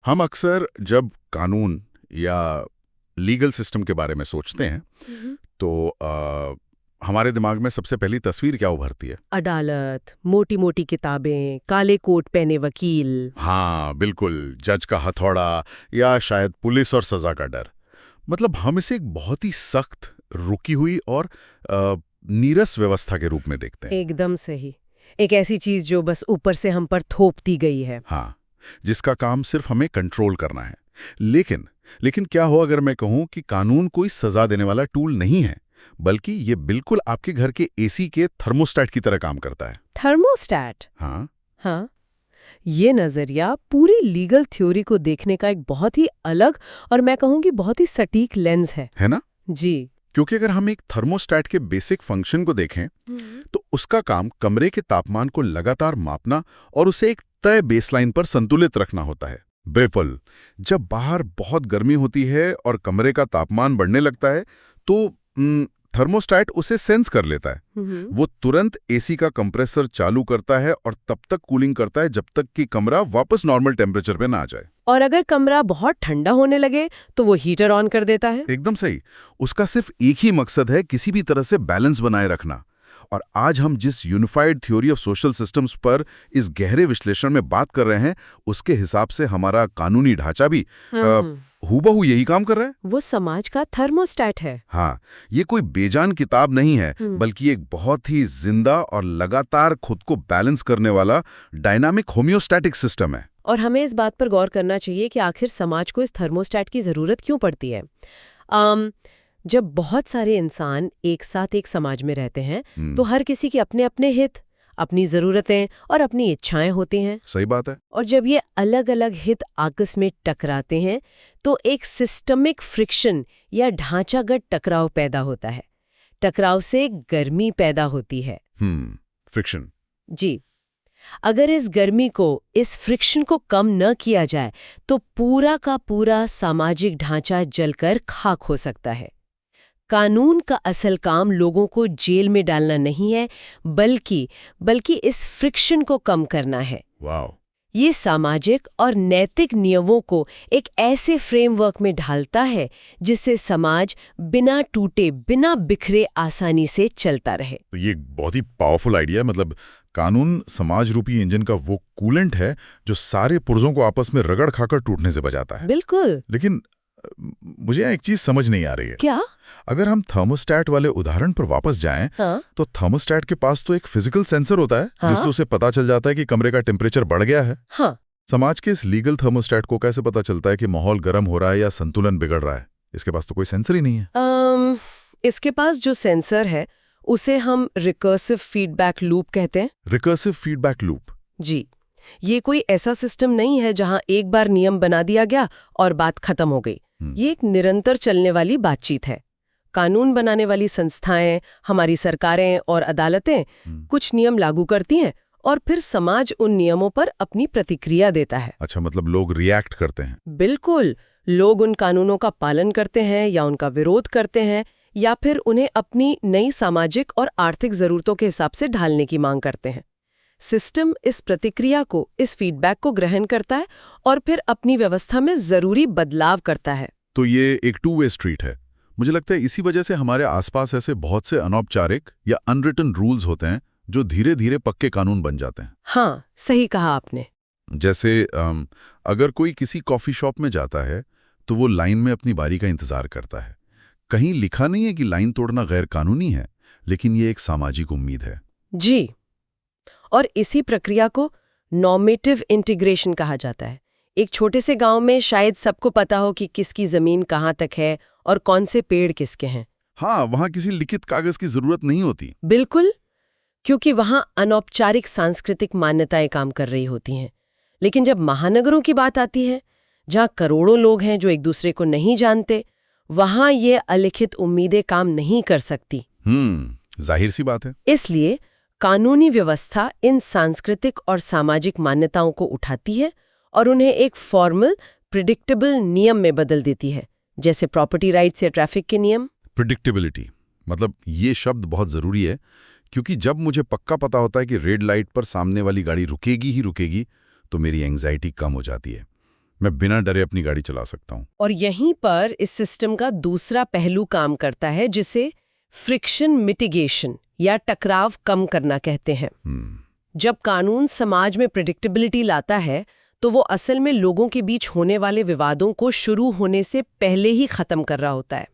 हम अक्सर जब कानून या लीगल सिस्टम के बारे में सोचते हैं हम्म। तो हमारे दिमाग में सबसे पहली तस्वीर क्या उभरती है? अदालत, मोटी मोटी किताबें, काले कोट पहने वकील। हाँ बिल्कुल, जज का हथौड़ा या शायद पुलिस और सजा का डर। मतलब हम इसे एक बहुत ही सख्त, रुकी हुई और नीरस व्यवस्था के रूप में देखते हैं। एकदम सही। एक ऐसी चीज जो बस ऊपर से हम पर थोप दी गई है। हाँ, जिसका काम सिर्फ हमें कंट्रोल करना है। लेकिन क्या हो अगर मैं कहूं कि कानून कोई सजा देने वाला टूल नहीं है, बल्कि ये बिल्कुल आपके घर के एसी के थर्मोस्टेट की तरह काम करता है। थर्मोस्टैट। हाँ, हाँ, ये नजरिया पूरी लीगल थ्योरी को देखने का एक बहुत ही अलग और मैं कहूँगी बहुत ही सटीक लेंस है है ना? जी। क्योंकि अगर हम एक थर्मोस्टेट के बेसिक फंक्शन को देखें तो उसका काम कमरे के तापमान को लगातार मापना और उसे एक तय बेसलाइन पर संतुलित रखना होता है। बेफल, जब बाहर बहुत गर्मी होती है और कमरे का तापमान बढ़ने लगता है तो थर्मोस्टेट उसे सेंस कर लेता है। वो तुरंत एसी का कंप्रेसर चालू करता है और तब तक कूलिंग करता है जब तक कि कमरा वापस नॉर्मल टेम्परेचर पे ना आ जाए। और अगर कमरा बहुत ठंडा होने लगे तो वो हीटर ऑन कर देता है। एकदम सही। उसका सिर्फ एक ही मकसद है, किसी भी तरह से बैलेंस बनाए रखना। और आज हम जिस unified theory of social systems पर इस गहरे विश्लेषण में बात कर रहे हैं, उसके हिसाब से हमारा कानूनी ढांचा भी हूबहू यही काम कर रहा है। वो समाज का थर्मोस्टेट है। हाँ, ये कोई बेजान किताब नहीं है, बल्कि एक बहुत ही जिंदा और लगातार खुद को बैलेंस करने वाला डायनामिक होम्योस्टैटिक सिस्टम है। और हमें इस बात पर गौर करना चाहिए कि आखिर समाज को इस थर्मोस्टेट की जरूरत क्यों पड़ती है। जब बहुत सारे इंसान एक साथ एक समाज में रहते हैं तो हर किसी के अपने अपने हित, अपनी जरूरतें और अपनी इच्छाएं होती हैं। सही बात है। और जब ये अलग अलग हित आपस में टकराते हैं तो एक सिस्टमिक फ्रिक्शन या ढांचागत टकराव पैदा होता है। टकराव से गर्मी पैदा होती है। फ्रिक्शन। जी। अगर इस गर्मी को, इस फ्रिक्शन को कम न किया जाए तो पूरा का पूरा सामाजिक ढांचा जलकर खाक हो सकता है। कानून का असल काम लोगों को जेल में डालना नहीं है, बल्कि इस फ्रिक्शन को कम करना है। वाओ। ये सामाजिक और नैतिक नियमों को एक ऐसे फ्रेमवर्क में ढालता है जिससे समाज बिना टूटे, बिना बिखरे आसानी से चलता रहे। तो ये बहुत ही पावरफुल आइडिया है। मतलब कानून समाज रूपी इंजन का वो कूलेंट है जो सारे पुर्जों को आपस में रगड़ खाकर टूटने से बचाता है। बिल्कुल। लेकिन मुझे एक चीज समझ नहीं आ रही है। क्या? अगर हम थर्मोस्टेट वाले उदाहरण पर वापस जाएं, हाँ? तो थर्मोस्टेट के पास तो एक फिजिकल सेंसर होता है, हाँ? जिससे उसे पता चल जाता है कि कमरे का टेम्परेचर बढ़ गया है। हाँ। समाज के इस लीगल थर्मोस्टेट को कैसे पता चलता है कि माहौल गर्म हो रहा है या संतुलन बिगड़ रहा है? इसके पास तो कोई सेंसर ही नहीं है। इसके पास जो सेंसर है उसे हम रिकर्सिव फीडबैक लूप कहते हैं। Recursive feedback loop? जी। ये कोई ऐसा सिस्टम नहीं है जहां एक बार नियम बना दिया गया और बात खत्म हो गई। ये एक निरंतर चलने वाली बातचीत है। कानून बनाने वाली संस्थाएं, हमारी सरकारें और अदालतें कुछ नियम लागू करती हैं और फिर समाज उन नियमों पर अपनी प्रतिक्रिया देता है। अच्छा, मतलब लोग रिएक्ट करते हैं? बिल्कुल। लोग उन कानूनों का पालन करते हैं या उनका विरोध करते हैं या फिर उन्हें अपनी नई सामाजिक और आर्थिक जरूरतों के हिसाब से ढालने की मांग करते हैं। सिस्टम इस प्रतिक्रिया को, इस फीडबैक को ग्रहण करता है और फिर अपनी व्यवस्था में जरूरी बदलाव करता है। तो ये एक टू वे स्ट्रीट है। मुझे लगता है इसी वजह से हमारे आसपास ऐसे बहुत से अनौपचारिक या अनरिटन रूल्स होते हैं जो धीरे धीरे पक्के कानून बन जाते हैं। हाँ, सही कहा आपने। जैसे अगर कोई किसी कॉफी शॉप में जाता है तो वो लाइन में अपनी बारी का इंतजार करता है। कहीं लिखा नहीं है कि लाइन तोड़ना गैर कानूनी है, लेकिन ये एक सामाजिक उम्मीद है। जी। और इसी प्रक्रिया को नॉर्मेटिव इंटीग्रेशन कहा जाता है। एक छोटे से गांव में शायद सबको पता हो कि किसकी जमीन कहाँ तक है और कौन से पेड़ किसके हैं। हाँ, वहाँ किसी लिखित कागज की जरूरत नहीं होती। बिल्कुल, क्योंकि वहाँ अनौपचारिक सांस्कृतिक मान्यताएं काम कर रही होती हैं। लेकिन जब महानगरों की बात आती है, जहाँ करोड़ों लोग हैं जो एक दूसरे को नहीं जानते, वहाँ ये अलिखित उम्मीदें काम नहीं कर सकती। जाहिर सी बात है। इसलिए कानूनी व्यवस्था इन सांस्कृतिक और सामाजिक मान्यताओं को उठाती है और उन्हें एक फॉर्मल, प्रिडिक्टेबल नियम में बदल देती है, जैसे प्रॉपर्टी राइट्स या ट्रैफिक के नियम। प्रिडिक्टेबिलिटी, मतलब ये शब्द बहुत जरूरी है, क्योंकि जब मुझे पक्का पता होता है कि रेड लाइट पर सामने वाली गाड़ी रुकेगी ही रुकेगी, तो मेरी एंग्जाइटी कम हो जाती है। मैं बिना डरे अपनी गाड़ी चला सकता हूँ। और यहीं पर इस सिस्टम का दूसरा पहलू काम करता है, जिसे फ्रिक्शन मिटिगेशन या टकराव कम करना कहते हैं। जब कानून समाज में प्रेडिक्टेबिलिटी लाता है तो वो असल में लोगों के बीच होने वाले विवादों को शुरू होने से पहले ही खत्म कर रहा होता है।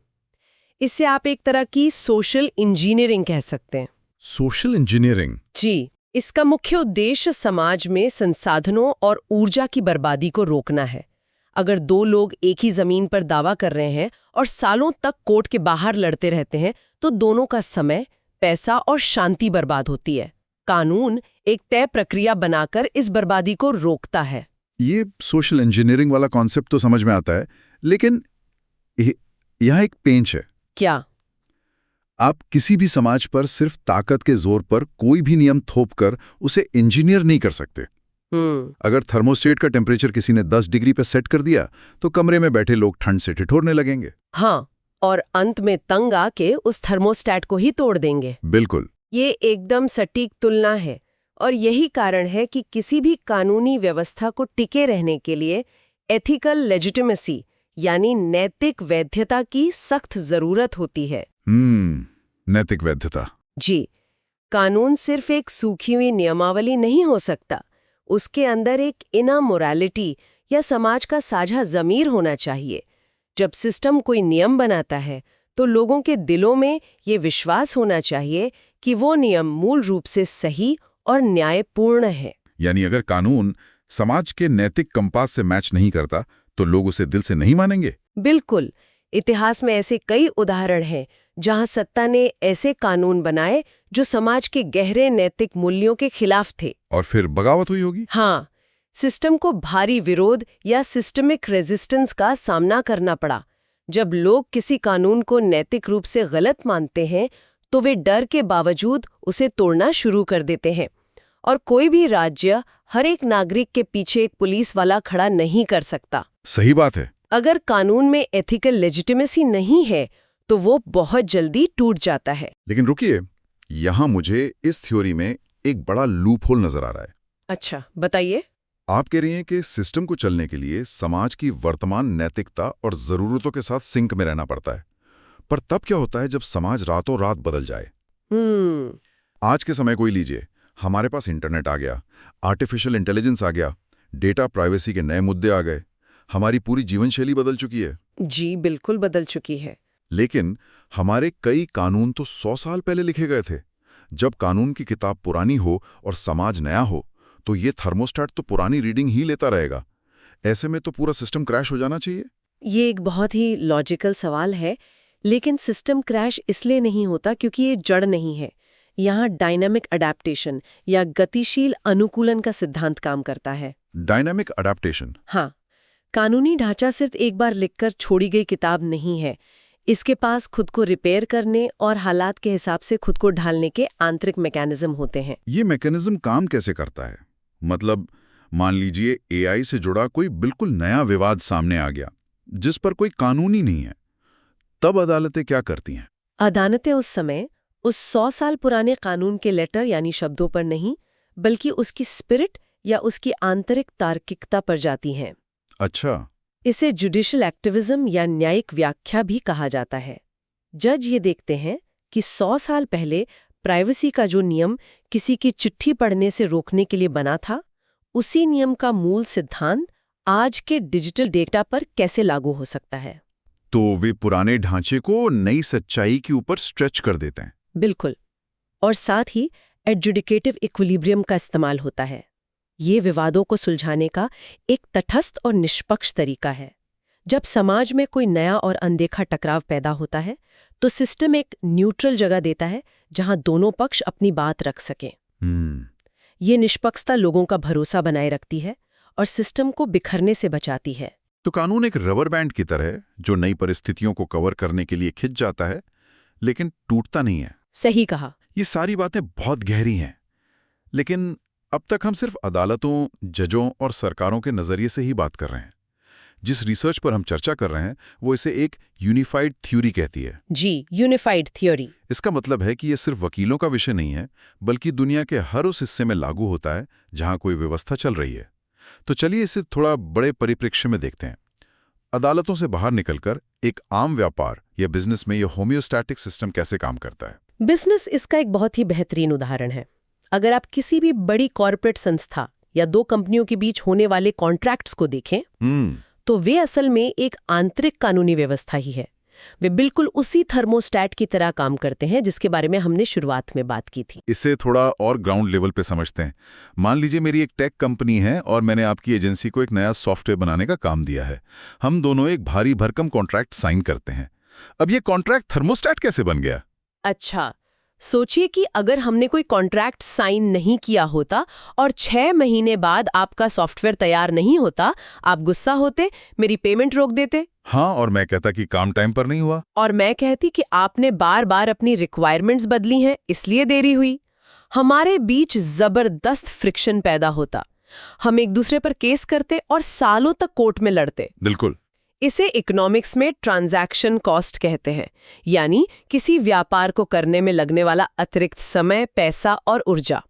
इससे आप एक तरह की सोशल इंजीनियरिंग कह सकते हैं। Social engineering? जी, इसका मुख्य उद्देश्य समाज में संसाधनों और ऊर्जा की बर्बादी को रोकना है। अगर दो लोग एक ही जमीन पर दावा कर रहे हैं और सालों तक कोर्ट के बाहर लड़ते रहते हैं तो दोनों का समय, पैसा और शांति बर्बाद होती है। कानून एक तय प्रक्रिया बनाकर इस बर्बादी को रोकता है। ये सोशल इंजीनियरिंग वाला कॉन्सेप्ट तो समझ में आता है, लेकिन यहाँ एक पेंच है। क्या? आप किसी भी समाज पर सिर्फ ताकत के जोर पर कोई भी नियम थोपकर उसे इंजीनियर नहीं कर सकते। अगर थर्मोस्टेट का टेम्परेचर किसी ने 10 डिग्री पर सेट कर दिया तो कमरे में बैठे लोग ठंड से ठिठुरने लगेंगे। हाँ, और अंत में तंग आके उस थर्मोस्टेट को ही तोड़ देंगे। बिल्कुल। ये एकदम सटीक तुलना है, और यही कारण है कि किसी भी कानूनी व्यवस्था को टिके रहने के लिए एथिकल लेजिटिमेसी यानी नैतिक वैधता की सख्त जरूरत होती है। नैतिक वैधता। जी, कानून सिर्फ एक सूखी हुई नियमावली नहीं हो सकता। उसके अंदर एक इनर मोरालिटी या समाज का साझा ज़मीर होना चाहिए। जब सिस्टम कोई नियम बनाता है तो लोगों के दिलों में ये विश्वास होना चाहिए कि वो नियम मूल रूप से सही और न्यायपूर्ण है। यानी अगर कानून समाज के नैतिक कंपास से मैच नहीं करता तो लोग उसे दिल से नहीं मानेंगे। बिल्कुल। इतिहास में ऐसे कई उदाहरण हैं जहां सत्ता ने ऐसे कानून बनाए जो समाज के गहरे नैतिक मूल्यों के खिलाफ थे। और फिर बगावत हुई होगी। हाँ, सिस्टम को भारी विरोध या सिस्टमिक रेजिस्टेंस का सामना करना पड़ा। जब लोग किसी कानून को नैतिक रूप से गलत मानते हैं तो वे डर के बावजूद उसे तोड़ना शुरू कर देते हैं। और कोई भी राज्य हर एक नागरिक के पीछे एक पुलिस वाला खड़ा नहीं कर सकता। सही बात है। अगर कानून में एथिकल लेजिटिमेसी नहीं है तो वो बहुत जल्दी टूट जाता है। लेकिन रुकिए, यहाँ मुझे इस थ्योरी में एक बड़ा लूप होल नजर आ रहा है। अच्छा, बताइए। आप कह रही हैं कि सिस्टम को चलने के लिए समाज की वर्तमान नैतिकता और जरूरतों के साथ सिंक में रहना पड़ता है। पर तब क्या होता है जब समाज रातों रात बदल जाए? आज के समय को ही लीजिए, हमारे पास इंटरनेट आ गया, आर्टिफिशियल इंटेलिजेंस आ गया, डेटा प्राइवेसी के नए मुद्दे आ गए, हमारी पूरी जीवन शैली बदल चुकी है। जी, बिल्कुल बदल चुकी है। लेकिन हमारे कई कानून तो 100 साल पहले लिखे गए थे। जब कानून की किताब पुरानी हो और समाज नया हो तो ये थर्मोस्टेट तो पुरानी रीडिंग ही लेता रहेगा। ऐसे में तो पूरा सिस्टम क्रैश हो जाना चाहिए। ये एक बहुत ही लॉजिकल सवाल है, लेकिन सिस्टम क्रैश इसलिए नहीं होता क्योंकि ये जड़ नहीं है। यहाँ डायनामिक अडैप्टेशन या गतिशील अनुकूलन का सिद्धांत काम करता है। Dynamic adaptation? हाँ, कानूनी ढांचा सिर्फ एक बार लिखकर छोड़ी गई किताब नहीं है। इसके पास खुद को रिपेयर करने और हालात के हिसाब से खुद को ढालने के आंतरिक मैकेनिज्म होते हैं। ये मैकेनिज्म काम कैसे करता है? मतलब मान लीजिए एआई से जुड़ा कोई बिल्कुल नया विवाद सामने आ गया जिस पर कोई कानून ही नहीं है, तब अदालतें क्या करती हैं? अदालतें उस समय उस 100 साल पुराने कानून के लेटर यानी शब्दों पर नहीं, बल्कि उसकी स्पिरिट या उसकी आंतरिक तार्किकता पर जाती हैं। अच्छा। इसे जुडिशियल एक्टिविज्म या न्यायिक व्याख्या भी कहा जाता है। जज ये देखते हैं कि 100 साल पहले प्राइवेसी का जो नियम किसी की चिट्ठी पढ़ने से रोकने के लिए बना था, उसी नियम का मूल सिद्धांत आज के डिजिटल डेटा पर कैसे लागू हो सकता है। तो वे पुराने ढांचे को नई सच्चाई के ऊपर स्ट्रेच कर देते हैं। बिल्कुल। और साथ ही एडजुडिकेटिव इक्विलिब्रियम का इस्तेमाल होता है। ये विवादों को सुलझाने का एक तटस्थ और निष्पक्ष तरीका है। जब समाज में कोई नया और अनदेखा टकराव पैदा होता है तो सिस्टम एक न्यूट्रल जगह देता है जहां दोनों पक्ष अपनी बात रख सकें। ये निष्पक्षता लोगों का भरोसा बनाए रखती है और सिस्टम को बिखरने से बचाती है। तो कानून एक रबर बैंड की तरह है जो नई परिस्थितियों को कवर करने के लिए खिंच जाता है लेकिन टूटता नहीं है। सही कहा। ये सारी बातें बहुत गहरी हैं, लेकिन अब तक हम सिर्फ अदालतों, जजों और सरकारों के नजरिए से ही बात कर रहे हैं। जिस रिसर्च पर हम चर्चा कर रहे हैं वो इसे एक यूनिफाइड थ्योरी कहती है। जी, यूनिफाइड थ्योरी। इसका मतलब है कि ये सिर्फ वकीलों का विषय नहीं है, बल्कि दुनिया के हर उस हिस्से में लागू होता है जहां कोई व्यवस्था चल रही है। तो चलिए इसे थोड़ा बड़े परिप्रेक्ष्य में देखते हैं। अदालतों से बाहर निकलकर एक आम व्यापार या बिजनेस में ये होम्योस्टैटिक सिस्टम कैसे काम करता है? बिजनेस इसका एक बहुत ही बेहतरीन उदाहरण है। अगर आप किसी भी बड़ी कॉर्पोरेट संस्था या दो कंपनियों के बीच होने वाले कॉन्ट्रैक्ट्स को देखें, तो वे असल में एक आंतरिक कानूनी व्यवस्था ही है। वे बिल्कुल उसी थर्मोस्टैट की तरह काम करते हैं जिसके बारे में हमने शुरुआत में बात की थी। इसे थोड़ा और ग्राउंड लेवल पे समझते हैं। मान लीजिए मेरी एक टेक कंपनी है और मैंने आपकी एजेंसी को एक नया सॉफ्टवेयर बनाने का काम दिया है। हम दोनों एक भारी भरकम कॉन्ट्रैक्ट साइन करते हैं। अब ये कॉन्ट्रैक्ट थर्मोस्टैट कैसे बन गया? अच्छा, सोचिए कि अगर हमने कोई कॉन्ट्रैक्ट साइन नहीं किया होता और 6 महीने बाद आपका सॉफ्टवेयर तैयार नहीं होता, आप गुस्सा होते, मेरी पेमेंट रोक देते। हाँ, और मैं कहता कि काम टाइम पर नहीं हुआ। और मैं कहती कि आपने बार बार अपनी रिक्वायरमेंट्स बदली हैं, इसलिए देरी हुई। हमारे बीच जबरदस्त फ्रिक्शन पैदा होता। हम एक दूसरे पर केस करते और सालों तक कोर्ट में लड़ते। बिल्कुल। इसे इकोनॉमिक्स में ट्रांजैक्शन कॉस्ट कहते हैं, यानी किसी व्यापार को करने में लगने वाला अतिरिक्त समय, पैसा और ऊर्जा।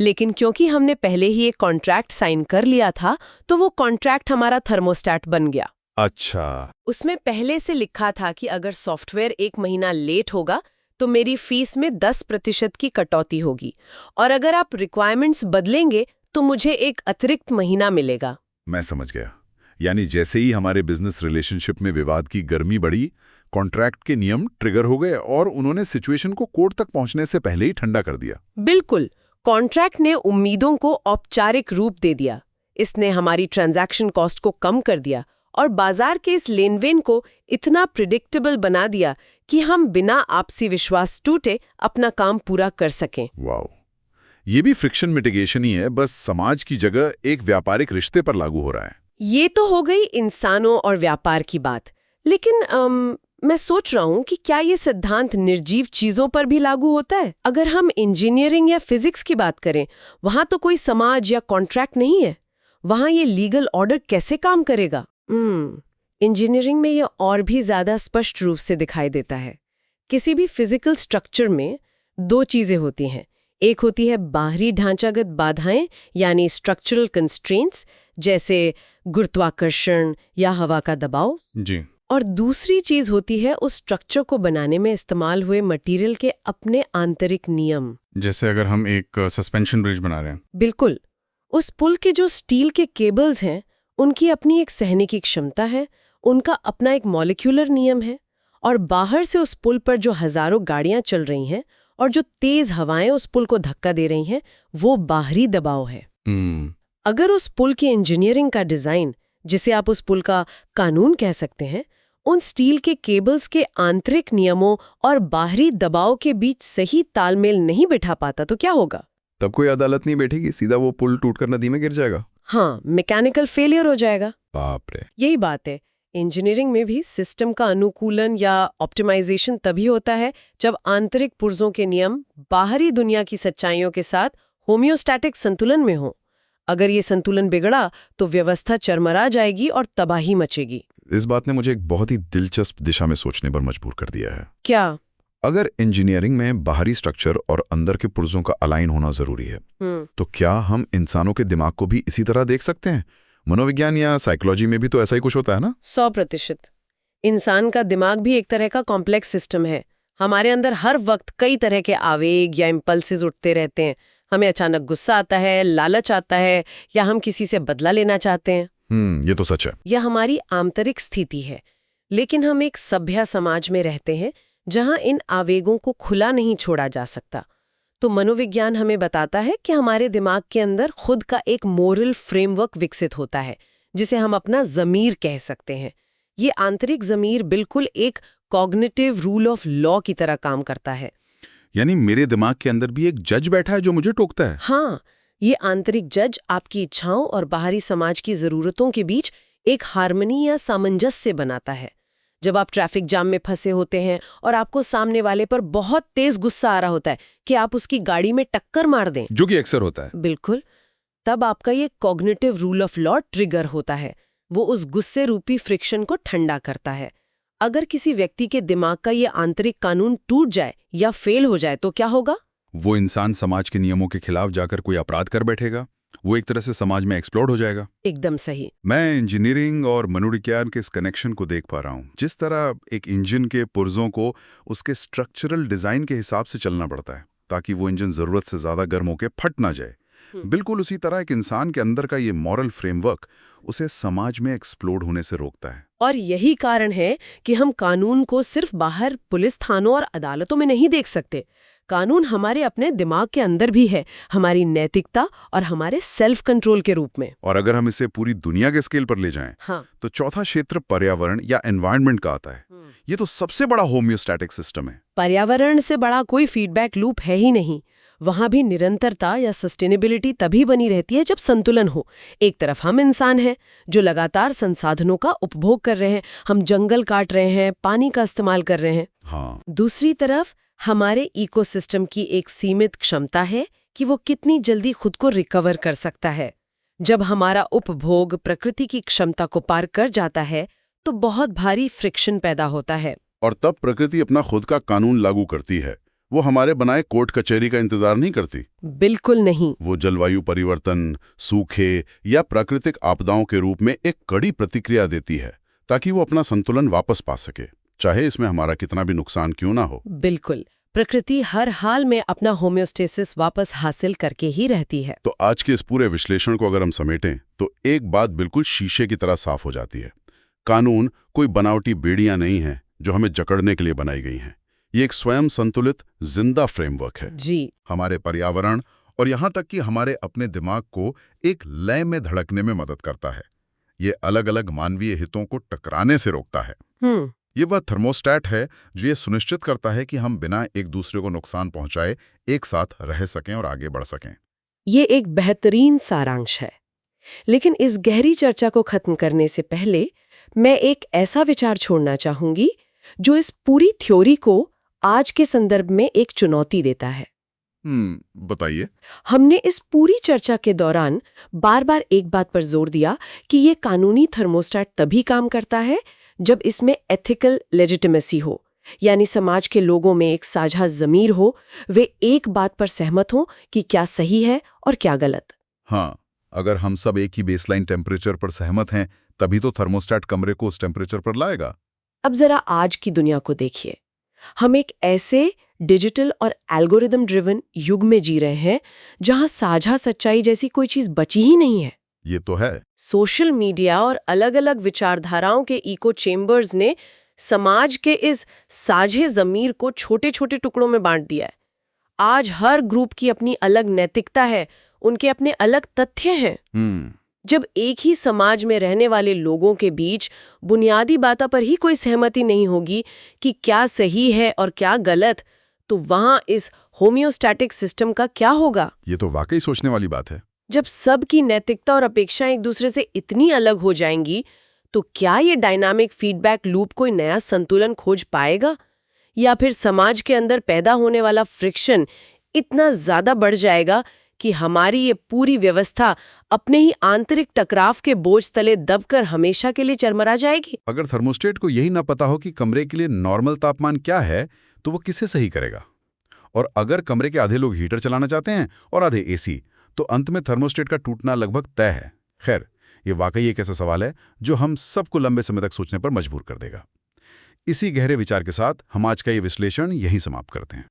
लेकिन क्योंकि हमने पहले ही एक कॉन्ट्रैक्ट साइन कर लिया था, तो वो कॉन्ट्रैक्ट हमारा थर्मोस्टैट बन गया। अच्छा। उसमें पहले से लिखा था कि अगर सॉफ्टवेयर 1 महीना लेट होगा तो मेरी फीस में 10% की कटौती होगी, और अगर आप रिक्वायरमेंट्स बदलेंगे तो मुझे एक अतिरिक्त महीना मिलेगा। मैं समझ गया। यानी जैसे ही हमारे बिजनेस रिलेशनशिप में विवाद की गर्मी बढ़ी, कॉन्ट्रैक्ट के नियम ट्रिगर हो गए और उन्होंने सिचुएशन को कोर्ट तक पहुंचने से पहले ही ठंडा कर दिया। बिल्कुल, कॉन्ट्रैक्ट ने उम्मीदों को औपचारिक रूप दे दिया। इसने हमारी ट्रांजैक्शन कॉस्ट को कम कर दिया और बाजार के इस लेनदेन को इतना प्रिडिक्टेबल बना दिया कि हम बिना आपसी विश्वास टूटे अपना काम पूरा कर सकें। वाओ, ये भी फ्रिक्शन मिटिगेशन ही है, बस समाज की जगह एक व्यापारिक रिश्ते पर लागू हो रहा है। ये तो हो गई इंसानों और व्यापार की बात, लेकिन मैं सोच रहा हूँ कि क्या ये सिद्धांत निर्जीव चीजों पर भी लागू होता है? अगर हम इंजीनियरिंग या फिजिक्स की बात करें, वहां तो कोई समाज या कॉन्ट्रैक्ट नहीं है। वहां ये लीगल ऑर्डर कैसे काम करेगा? इंजीनियरिंग में ये और भी ज्यादा स्पष्ट रूप से दिखाई देता है। किसी भी फिजिकल स्ट्रक्चर में 2 चीजें होती हैं। एक होती है बाहरी ढांचागत बाधाएं, यानी स्ट्रक्चरल कंस्ट्रेंट्स, जैसे गुरुत्वाकर्षण या हवा का दबाव जी। और दूसरी चीज होती है उस स्ट्रक्चर को बनाने में इस्तेमाल हुए मटेरियल के अपने आंतरिक नियम। जैसे अगर हम एक सस्पेंशन ब्रिज बना रहे हैं। बिल्कुल, उस पुल के जो स्टील के केबल्स हैं, उनकी अपनी एक सहने की क्षमता है, उनका अपना एक मॉलिक्यूलर नियम है, और बाहर से उस पुल पर जो हजारों गाड़ियां चल रही हैं और जो तेज हवाएं उस पुल को धक्का दे रही हैं, वो बाहरी दबाव है। अगर उस पुल की इंजीनियरिंग का डिजाइन, जिसे आप उस पुल का कानून कह सकते हैं, उन स्टील के केबल्स के आंतरिक नियमों और बाहरी दबाव के बीच सही तालमेल नहीं बिठा पाता, तो क्या होगा? तब कोई अदालत नहीं बैठेगी, सीधा वो पुल टूटकर नदी में गिर जाएगा। हाँ, मैकेनिकल फेलियर हो जाएगा। बाप रे। यही बात है। इंजीनियरिंग में भी सिस्टम का अनुकूलन या ऑप्टिमाइजेशन तभी होता है जब आंतरिक पुर्जों के नियम बाहरी दुनिया की सच्चाइयों के साथ होम्योस्टैटिक संतुलन में हो। अगर ये संतुलन बिगड़ा तो व्यवस्था चरमरा जाएगी और तबाही मचेगी। इस बात ने मुझे एक बहुत ही दिलचस्प दिशा में सोचने पर मजबूर कर दिया है। क्या? अगर इंजीनियरिंग में बाहरी स्ट्रक्चर और अंदर के पुर्जों का अलाइन होना जरूरी है, तो क्या हम इंसानों के दिमाग को भी इसी तरह देख सकते हैं? मनोविज्ञान या साइकोलॉजी में भी तो ऐसा ही कुछ होता है ना? 100%। इंसान का दिमाग भी एक तरह का कॉम्प्लेक्स सिस्टम है। हमारे अंदर हर वक्त कई तरह के आवेग या इम्पल्सेस उठते रहते हैं। हमें अचानक गुस्सा आता है, लालच आता है, या हम किसी से बदला लेना चाहते हैं। ये तो सच है। यह हमारी आंतरिक स्थिति है। लेकिन हम एक सभ्य समाज में रहते हैं जहां इन आवेगों को खुला नहीं छोड़ा जा सकता। तो मनोविज्ञान हमें बताता है कि हमारे दिमाग के अंदर खुद का एक मोरल फ्रेमवर्क विकसित होता है, जिसे हम अपना ज़मीर कह सकते हैं। ये आंतरिक ज़मीर बिल्कुल एक कॉग्निटिव रूल ऑफ लॉ की तरह काम करता है। यानी मेरे दिमाग के अंदर भी एक जज बैठा है जो मुझे टोकता है। हाँ, ये आंतरिक जज आपकी इच्छाओं और बाहरी समाज की ज़रूरतों के बीच एक हार्मनी या सामंजस्य बनाता है। जब आप ट्रैफिक जाम में फंसे होते हैं और आपको सामने वाले पर बहुत तेज गुस्सा आ रहा होता है कि आप उसकी गाड़ी में टक्कर मार दें, जो कि अक्सर होता है। बिल्कुल, तब आपका ये cognitive rule of law trigger होता है। वो उस गुस्से रूपी फ्रिक्शन को ठंडा करता है। अगर किसी व्यक्ति के दिमाग का ये आंतरिक कानून टूट जाए या फेल हो जाए तो क्या होगा? वो इंसान समाज के नियमों के खिलाफ जाकर कोई अपराध कर बैठेगा वो एक तरह से समाज में एक्सप्लोड हो जाएगा। एकदम सही। मैं इंजीनियरिंग और मनोविज्ञान के इस कनेक्शन को देख पा रहा हूँ। जिस तरह एक इंजन के पुर्जों को उसके स्ट्रक्चरल डिजाइन के हिसाब से चलना पड़ता है ताकि वो इंजन जरूरत से ज्यादा गर्म होकर फट ना जाए, बिल्कुल उसी तरह एक इंसान के अंदर का ये मॉरल फ्रेमवर्क उसे समाज में एक्सप्लोड होने से रोकता है। और यही कारण है कि हम कानून को सिर्फ बाहर पुलिस थानों और अदालतों में नहीं देख सकते। कानून हमारे अपने दिमाग के अंदर भी है, हमारी नैतिकता और हमारे सेल्फ कंट्रोल के रूप में। और अगर हम इसे पूरी दुनिया के स्केल पर ले जाएं, हाँ। तो चौथा क्षेत्र पर्यावरण या एनवायरनमेंट का आता है। ये तो सबसे बड़ा होम्योस्टैटिक सिस्टम है। पर्यावरण से बड़ा कोई फीडबैक लूप है ही नहीं। वहां भी निरंतरता या सस्टेनेबिलिटी तभी बनी रहती है जब संतुलन हो। एक तरफ हम इंसान हैं जो लगातार संसाधनों का उपभोग कर रहे हैं, हम जंगल काट रहे हैं, पानी का इस्तेमाल कर रहे हैं। हाँ। दूसरी तरफ हमारे इकोसिस्टम की एक सीमित क्षमता है कि वो कितनी जल्दी खुद को रिकवर कर सकता है। जब हमारा उपभोग प्रकृति की क्षमता को पार कर जाता है तो बहुत भारी फ्रिक्शन पैदा होता है। और तब प्रकृति अपना खुद का कानून लागू करती है। वो हमारे बनाए कोर्ट कचहरी का इंतजार नहीं करती। बिल्कुल नहीं। वो जलवायु परिवर्तन, सूखे या प्राकृतिक आपदाओं के रूप में एक कड़ी प्रतिक्रिया देती है ताकि वो अपना संतुलन वापस पा सके, चाहे इसमें हमारा कितना भी नुकसान क्यों ना हो। बिल्कुल, प्रकृति हर हाल में अपना होम्योस्टेसिस वापस हासिल करके ही रहती है। तो आज के इस पूरे विश्लेषण को अगर हम समेटें तो एक बात बिल्कुल शीशे की तरह साफ हो जाती है। कानून कोई बनावटी बेड़ियां नहीं है जो हमें जकड़ने के लिए बनाई गई हैं। ये एक स्वयं संतुलित जिंदा फ्रेमवर्क है जी। हमारे पर्यावरण और यहाँ तक कि हमारे अपने दिमाग को एक लय में धड़कने में मदद करता है। ये अलग अलग मानवीय हितों को टकराने से रोकता है। ये वह थर्मोस्टैट है जो ये सुनिश्चित करता है कि हम बिना एक दूसरे को नुकसान पहुंचाए एक साथ रह सकें और आगे बढ़ सकें। ये एक बेहतरीन सारांश है। लेकिन इस गहरी चर्चा को खत्म करने से पहले मैं एक ऐसा विचार छोड़ना चाहूंगी जो इस पूरी थ्योरी को आज के संदर्भ में एक चुनौती देता है। बताइए। हमने इस पूरी चर्चा के दौरान बार बार एक बात पर जोर दिया कि ये कानूनी थर्मोस्टैट तभी काम करता है जब इसमें एथिकल लेजिटिमेसी हो, यानी समाज के लोगों में एक साझा ज़मीर हो, वे एक बात पर सहमत हों कि क्या सही है और क्या गलत। हाँ, अगर हम सब एक ही बेसलाइन टेम्परेचर पर सहमत हैं तभी तो थर्मोस्टैट कमरे को उस टेम्परेचर पर लाएगा। अब जरा आज की दुनिया को देखिए। हम एक ऐसे डिजिटल और एल्गोरिदम ड्रिवन युग में जी रहे हैं जहां साझा सच्चाई जैसी कोई चीज बची ही नहीं है। ये तो है। सोशल मीडिया और अलग-अलग विचारधाराओं के इको चेम्बर्स ने समाज के इस साझे ज़मीर को छोटे-छोटे टुकड़ों में बांट दिया है। आज हर ग्रुप की अपनी अलग नैतिकता है, उनके अपने अलग तथ्य हैं। जब एक ही समाज में रहने वाले लोगों के बीच बुनियादी बातों पर ही कोई सहमति नहीं होगी कि क्या सही है और क्या गलत, तो वहां इस होम्योस्टैटिक सिस्टम का क्या होगा? ये तो वाकई सोचने वाली बात है। जब सबकी नैतिकता और अपेक्षाएं एक दूसरे से इतनी अलग हो जाएंगी, तो क्या ये डायनामिक फीडबैक लूप कोई नया संतुलन खोज पाएगा? या फिर समाज के अंदर पैदा होने वाला फ्रिक्शन इतना ज्यादा बढ़ जाएगा कि हमारी ये पूरी व्यवस्था अपने ही आंतरिक टकराव के बोझ तले दबकर हमेशा के लिए चरमरा जाएगी? अगर थर्मोस्टेट को यही ना पता हो कि कमरे के लिए नॉर्मल तापमान क्या है, तो वो किसे सही करेगा? और अगर कमरे के आधे लोग हीटर चलाना चाहते हैं और आधे एसी, तो अंत में थर्मोस्टेट का टूटना लगभग तय है। खैर, ये वाकई एक ऐसा सवाल है जो हम सबको लंबे समय तक सोचने पर मजबूर कर देगा। इसी गहरे विचार के साथ हम आज का ये विश्लेषण यहीं समाप्त करते हैं।